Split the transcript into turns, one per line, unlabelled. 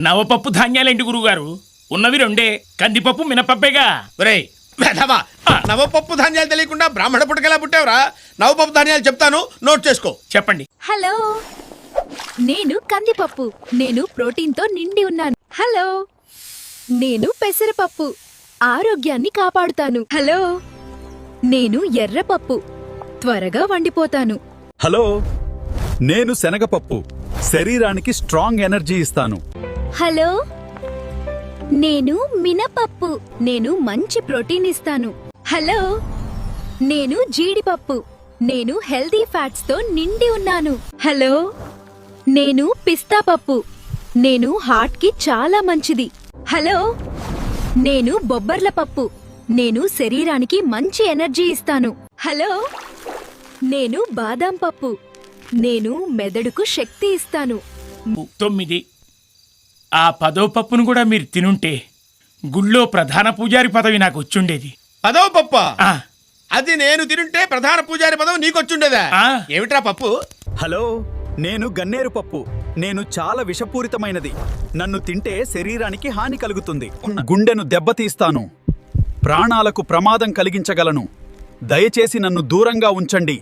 నవపప్పు ధాన్యాలేంటి గురుగారు? ఉన్నవి రెండే, కందిపప్పు మినపప్పేగా.
ఒరేయ్ వెధవా, నవపప్పు ధాన్యాలు తెలియకుండా బ్రాహ్మణ పుట్టకెలా పుట్టావురా? నవపప్పు ధాన్యాలు చెప్తాను, నోట్ చేసుకో.
చెప్పండి.
హలో, నేను కందిపప్పు. నేను ప్రోటీన్తో నిండి ఉన్నాను. హలో, నేను పెసరపప్పు. ఆరోగ్యాన్ని కాపాడుతాను. హలో, నేను ఎర్రపప్పు. త్వరగా వండిపోతాను.
హలో, నేను శనగపప్పు. శరీరానికి స్ట్రాంగ్ ఎనర్జీ ఇస్తాను.
హలో, నేను మినపప్పు. నేను మంచి ప్రోటీన్ ఇస్తాను. హలో, నేను జీడిపప్పు. నేను హెల్దీ ఫ్యాట్స్ తో నిండి ఉన్నాను. హలో, నేను పిస్తా పప్పు. నేను హార్ట్ కి చాలా మంచిది. హలో, నేను బొబ్బర్ల పప్పు. నేను శరీరానికి మంచి ఎనర్జీ ఇస్తాను. హలో, నేను బాదాం పప్పు. నేను మెదడుకు శక్తి ఇస్తాను.
9. ఆ 10వ పప్పును కూడా మీరు తినుంటే గుళ్ళో ప్రధాన పూజారి పదవి నాకు వచ్చుండేది.
10వ పప్ప?
ఆ,
అది నేను తినుంటే ప్రధాన పూజారి పదం నీకొచ్చుండేదా?
ఆ.
ఏమిట్రా పప్పు?
హలో, నేను గన్నేరు పప్పు. నేను చాలా విషపూరితమైనది. నన్ను తింటే శరీరానికి హాని కలుగుతుంది. గుండెను దెబ్బతీస్తాను. ప్రాణాలకు ప్రమాదం కలిగించగలను. దయచేసి నన్ను దూరంగా ఉంచండి.